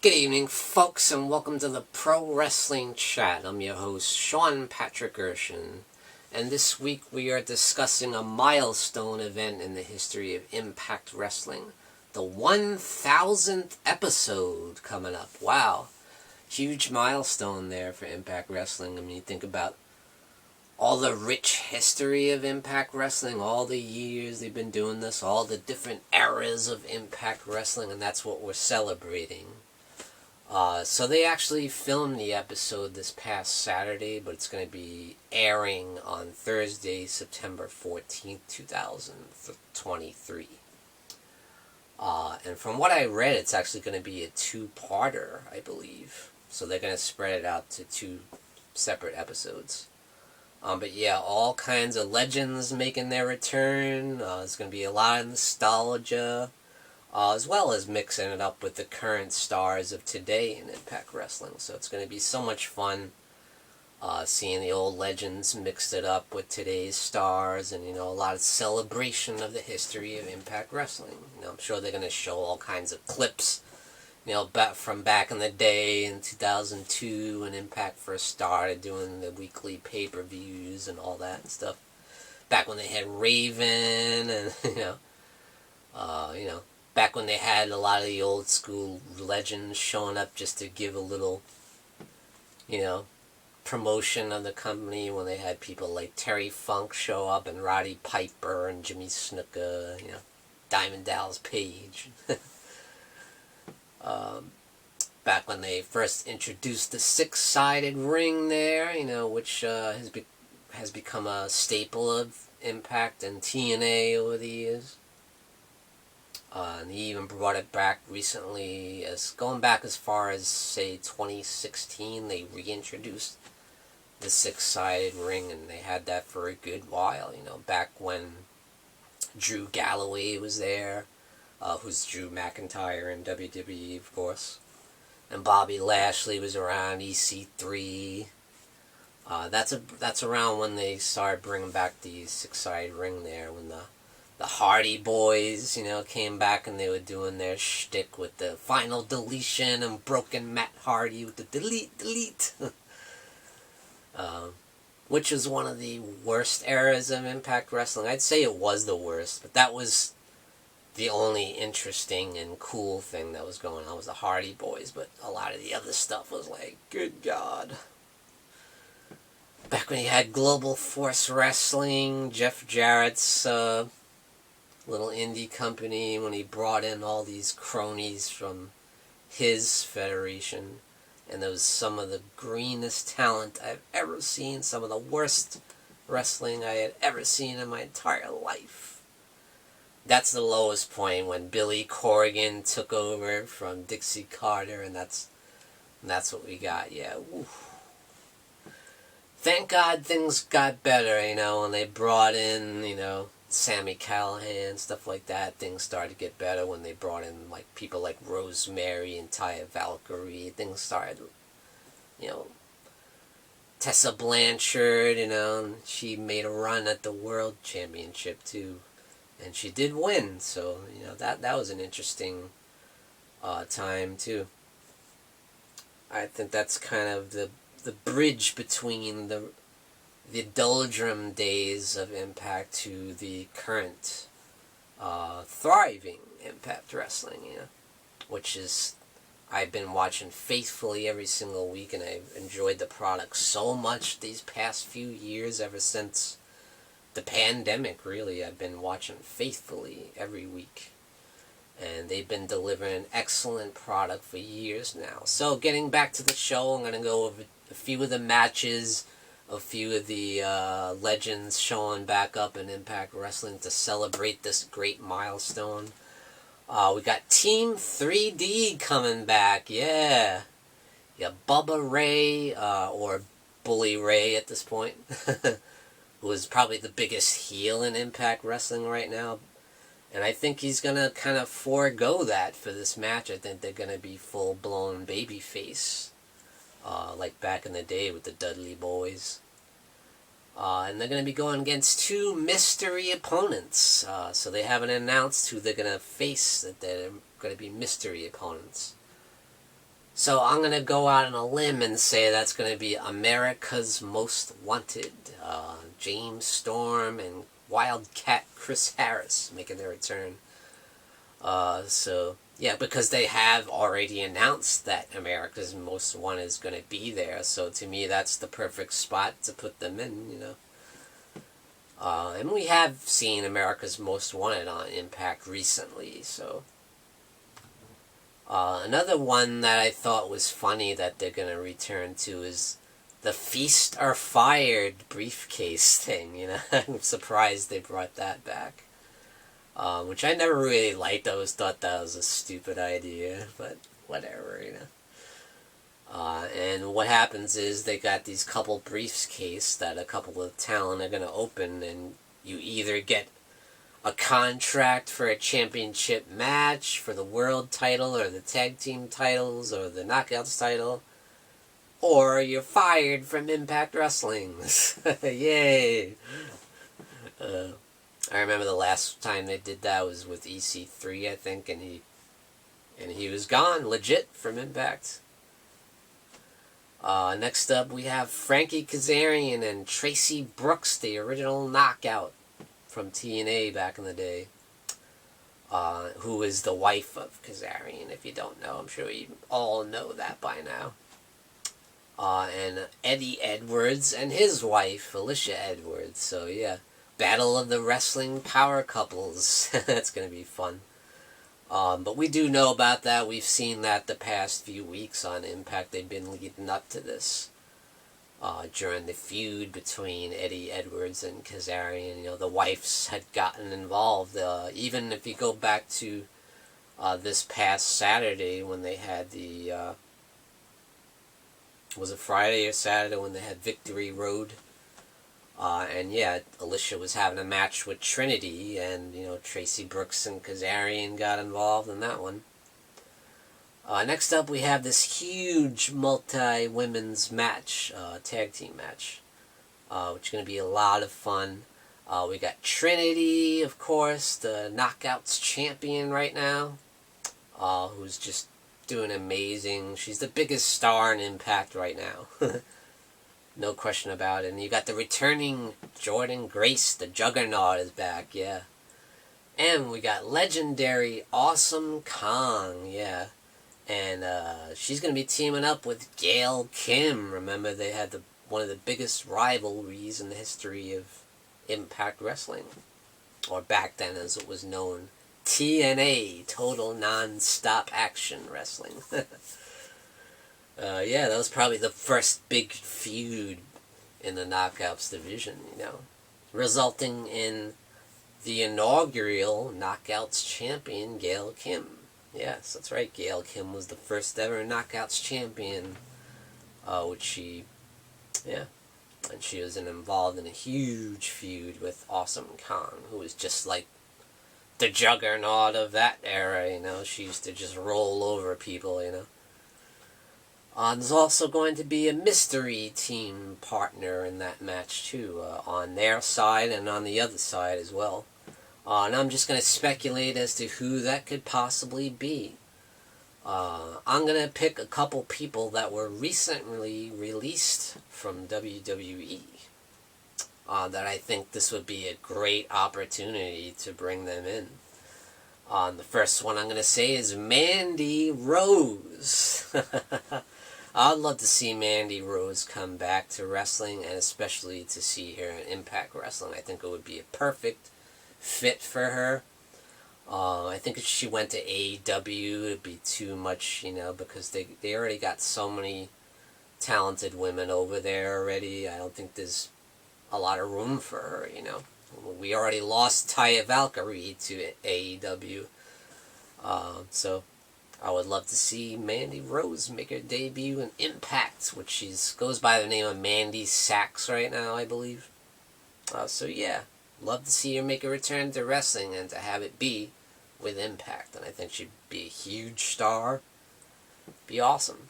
Good evening, folks, and welcome to the Pro Wrestling Chat. I'm your host, Sean Patrick Erschen, and this week we are discussing a milestone event in the history of Impact Wrestling. The 1000th episode coming up. Wow. Huge milestone there for Impact Wrestling. I mean, you think about all the rich history of Impact Wrestling, all the years they've been doing this, all the different eras of Impact Wrestling, and that's what we're celebrating. So they actually filmed the episode this past Saturday, but it's going to be airing on Thursday, September 14th, 2023. And from what I read, it's actually going to be a two-parter, I believe. So they're going to spread it out to two separate episodes. But yeah, all kinds of legends making their return. There's going to be a lot of nostalgia. As well as mixing it up with the current stars of today in Impact Wrestling. So it's going to be so much fun seeing the old legends mixed it up with today's stars, and a lot of celebration of the history of Impact Wrestling. I'm sure they're going to show all kinds of clips, from back in the day in 2002 when Impact first started doing the weekly pay-per-views and all that stuff. Back when they had Raven and back when they had a lot of the old school legends showing up just to give a little, promotion of the company, when they had people like Terry Funk show up and Roddy Piper and Jimmy Snuka, Diamond Dallas Page. Back when they first introduced the six-sided ring there, which has become a staple of Impact and TNA over the years. And he even brought it back recently, going back as far as, say, 2016. They reintroduced the six-sided ring, and they had that for a good while, back when Drew Galloway was there, who's Drew McIntyre in WWE, of course, and Bobby Lashley was around, EC3. That's around when they started bringing back the six-sided ring there, when the Hardy Boys, came back and they were doing their shtick with the final deletion and broken Matt Hardy with the delete. Which was one of the worst eras of Impact Wrestling. I'd say it was the worst, but that was the only interesting and cool thing that was going on, was the Hardy Boys, but a lot of the other stuff was like, good God. Back when you had Global Force Wrestling, Jeff Jarrett's little indie company, when he brought in all these cronies from his federation, and there was some of the greenest talent I've ever seen, some of the worst wrestling I had ever seen in my entire life. That's the lowest point, when Billy Corgan took over from Dixie Carter, and that's what we got. Yeah, oof. Thank God things got better, when they brought in, Sammy Callahan, stuff like that. Things started to get better when they brought in people like Rosemary and Taya Valkyrie. Things started, Tessa Blanchard, she made a run at the World Championship too, and she did win. So that was an interesting time too. I think that's kind of the bridge between the doldrum days of Impact to the current thriving Impact Wrestling, which is, I've been watching faithfully every single week, and I've enjoyed the product so much these past few years, ever since the pandemic, really. I've been watching faithfully every week, and they've been delivering excellent product for years now. So getting back to the show, I'm going to go over a few of the matches, a few of the legends showing back up in Impact Wrestling to celebrate this great milestone. We got Team 3D coming back, yeah. Bubba Ray, or Bully Ray at this point, who is probably the biggest heel in Impact Wrestling right now. And I think he's going to kind of forego that for this match. I think they're going to be full-blown babyface, like back in the day with the Dudley Boys. And they're going to be going against two mystery opponents. So they haven't announced who they're going to face, that they're going to be mystery opponents. So I'm going to go out on a limb and say that's going to be America's Most Wanted. James Storm and Wildcat Chris Harris making their return. So, yeah, because they have already announced that America's Most Wanted is going to be there. So to me, that's the perfect spot to put them in, you know. And we have seen America's Most Wanted on Impact recently, so... another one that I thought was funny that they're going to return to is the Feast or Fired briefcase thing, you know. I'm surprised they brought that back. Which I never really liked. I always thought that was a stupid idea, but whatever, you know. And what happens is they got these couple briefcases that a couple of talent are going to open, and you either get a contract for a championship match for the world title or the tag team titles or the knockouts title, or you're fired from Impact Wrestling. Yay! I remember the last time they did that was with EC3, I think, and he was gone, legit, from Impact. Next up, we have Frankie Kazarian and Tracy Brooks, the original Knockout from TNA back in the day, who is the wife of Kazarian. If you don't know, I'm sure you all know that by now. And Eddie Edwards and his wife, Alicia Edwards. So yeah, Battle of the Wrestling Power Couples. That's going to be fun. But we do know about that. We've seen that the past few weeks on Impact. They've been leading up to this. During the feud between Eddie Edwards and Kazarian, you know, the wives had gotten involved. Even if you go back to this past Saturday when they had the... was it Friday or Saturday when they had Victory Road? And yeah, Alicia was having a match with Trinity, and, you know, Tracy Brooks and Kazarian got involved in that one. Next up, we have this huge multi-women's match, tag team match, which is going to be a lot of fun. We got Trinity, of course, the Knockouts champion right now, who's just doing amazing. She's the biggest star in Impact right now. No question about it. And you got the returning Jordan Grace, the Juggernaut, is back, yeah. And we got legendary Awesome Kong, yeah. And she's going to be teaming up with Gail Kim. Remember, they had one of the biggest rivalries in the history of Impact Wrestling. Or back then, as it was known, TNA, Total Non-Stop Action Wrestling. Yeah, that was probably the first big feud in the Knockouts division, you know. Resulting in the inaugural Knockouts champion, Gail Kim. Yes, that's right. Gail Kim was the first ever Knockouts champion, which she, yeah, and she was involved in a huge feud with Awesome Kong, who was just like the juggernaut of that era, you know. She used to just roll over people, you know. There's also going to be a mystery team partner in that match, too, on their side and on the other side as well. And I'm just going to speculate as to who that could possibly be. I'm going to pick a couple people that were recently released from WWE. That I think this would be a great opportunity to bring them in. The first one I'm going to say is Mandy Rose. I'd love to see Mandy Rose come back to wrestling, and especially to see her in Impact Wrestling. I think it would be a perfect fit for her. I think if she went to AEW, it'd be too much, you know, because they already got so many talented women over there already. I don't think there's a lot of room for her, you know. We already lost Taya Valkyrie to AEW. So I would love to see Mandy Rose make her debut in Impact, which she goes by the name of Mandy Sachs right now, I believe. So yeah, love to see her make a return to wrestling and to have it be with Impact. And I think she'd be a huge star. Be awesome.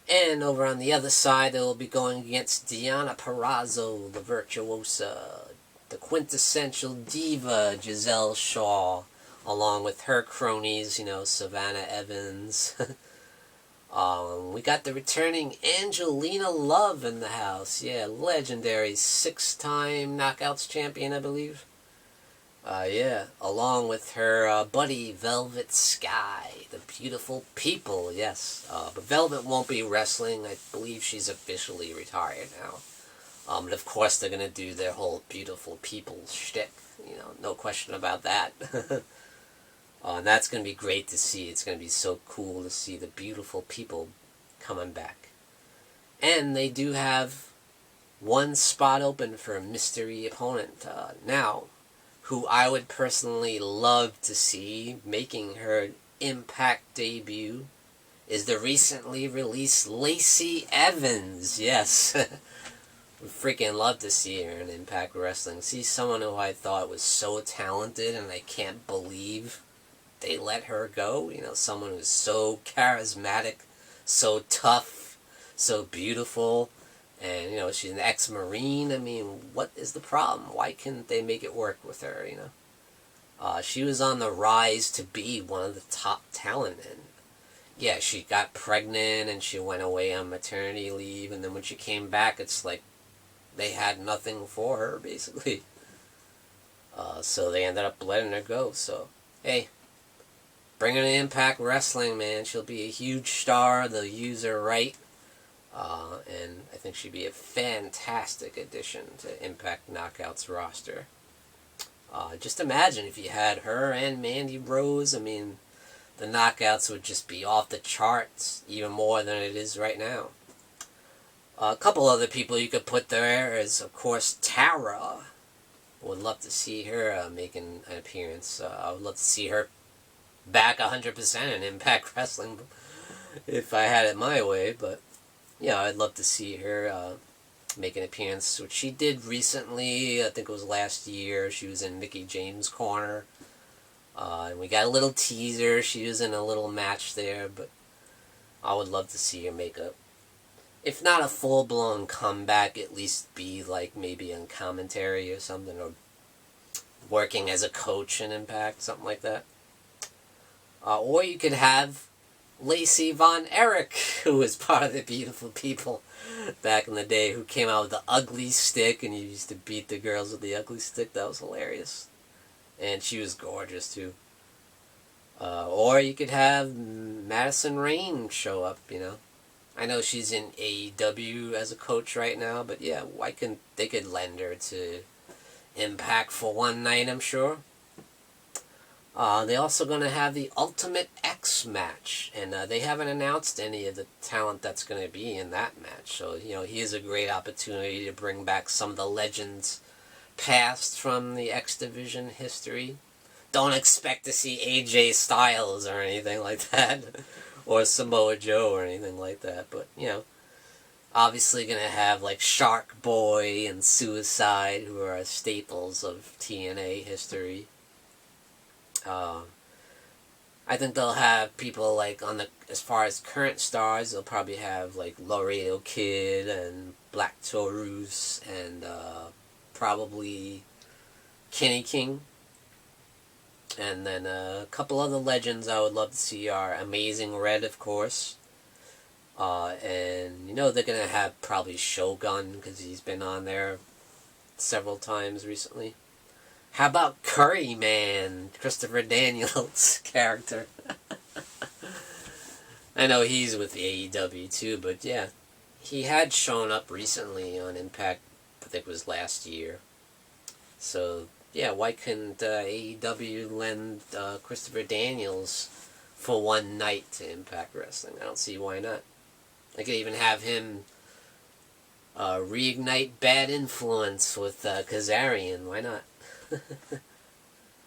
And over on the other side, they will be going against Deonna Purrazzo, the virtuosa, the quintessential diva, Giselle Shaw, along with her cronies, you know, Savannah Evans, We got the returning Angelina Love in the house. Yeah, legendary 6-time Knockouts champion, I believe. Yeah, along with her buddy Velvet Sky, the beautiful people, yes. But Velvet won't be wrestling. I believe she's officially retired now. But of course they're going to do their whole beautiful people shtick. No question about that. And that's going to be great to see. It's going to be so cool to see the beautiful people coming back. And they do have one spot open for a mystery opponent now, who I would personally love to see making her Impact debut, is the recently released Lacey Evans. Yes. Would freaking love to see her in Impact Wrestling. See someone who I thought was so talented and I can't believe they let her go. Someone who's so charismatic, so tough, so beautiful. And, she's an ex-Marine. I mean, what is the problem? Why couldn't they make it work with her, She was on the rise to be one of the top talent. And, yeah, she got pregnant and she went away on maternity leave. And then when she came back, it's like they had nothing for her, basically. So they ended up letting her go. So, hey, bring her to Impact Wrestling, man. She'll be a huge star. They'll use her right. And I think she'd be a fantastic addition to Impact Knockouts roster. Just imagine if you had her and Mandy Rose. I mean, the Knockouts would just be off the charts, even more than it is right now. A couple other people you could put there is, of course, Tara. Would love to see her making an appearance. I would love to see her back 100% in Impact Wrestling if I had it my way, but yeah, I'd love to see her make an appearance, which she did recently. I think it was last year. She was in Mickie James' corner. And we got a little teaser. She was in a little match there, but I would love to see her make a, if not a full-blown comeback, at least be like maybe on commentary or something, or working as a coach in Impact, something like that. Or you could have Lacey Von Erich, who was part of the Beautiful People back in the day, who came out with the ugly stick, and you used to beat the girls with the ugly stick. That was hilarious. And she was gorgeous, too. Or you could have Madison Rayne show up, I know she's in AEW as a coach right now, but yeah, they could lend her to Impact for one night, I'm sure. They're also going to have the Ultimate X match, and they haven't announced any of the talent that's going to be in that match. So, here's a great opportunity to bring back some of the legends past from the X Division history. Don't expect to see AJ Styles or anything like that, or Samoa Joe or anything like that, but, obviously going to have, like, Shark Boy and Suicide, who are staples of TNA history. I think they'll have people like as far as current stars, they'll probably have like Laredo Kid and Black Taurus and probably Kenny King. And then a couple other legends I would love to see are Amazing Red, of course. And they're going to have probably Shogun, because he's been on there several times recently. How about Curry Man, Christopher Daniels' character? I know he's with the AEW too, but yeah, he had shown up recently on Impact, I think it was last year. So yeah, why couldn't AEW lend Christopher Daniels for one night to Impact Wrestling? I don't see why not. They could even have him reignite Bad Influence with Kazarian. Why not?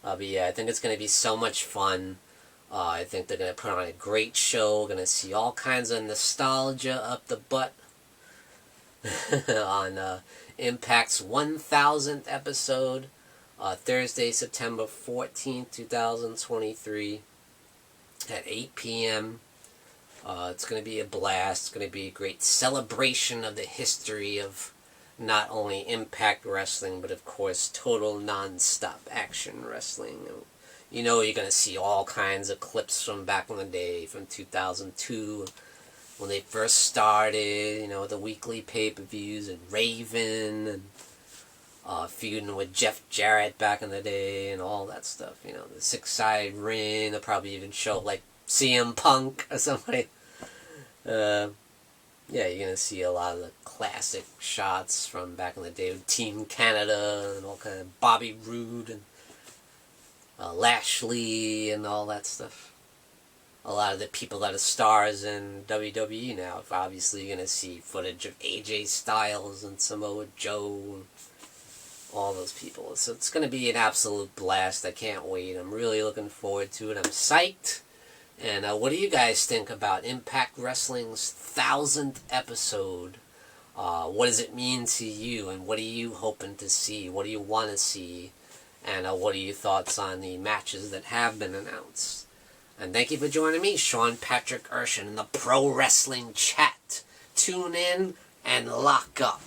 But yeah, I think it's going to be so much fun. I think they're going to put on a great show. Going to see all kinds of nostalgia up the butt on Impact's 1000th episode, Thursday, September 14th, 2023 at 8 p.m. It's going to be a blast. It's going to be a great celebration of the history of not only Impact Wrestling, but of course total non-stop action wrestling. You're going to see all kinds of clips from back in the day, from 2002, when they first started, the weekly pay-per-views, and Raven, and feuding with Jeff Jarrett back in the day, and all that stuff. The six-side ring. They'll probably even show, like, CM Punk or somebody. Yeah, you're going to see a lot of the classic shots from back in the day with Team Canada and all kind of Bobby Roode and Lashley and all that stuff. A lot of the people that are stars in WWE now, obviously you're going to see footage of AJ Styles and Samoa Joe and all those people. So it's going to be an absolute blast. I can't wait. I'm really looking forward to it. I'm psyched. And what do you guys think about Impact Wrestling's 1000th episode? What does it mean to you? And what are you hoping to see? What do you want to see? And what are your thoughts on the matches that have been announced? And thank you for joining me, Sean Patrick Erschen, in the Pro Wrestling Chat. Tune in and lock up.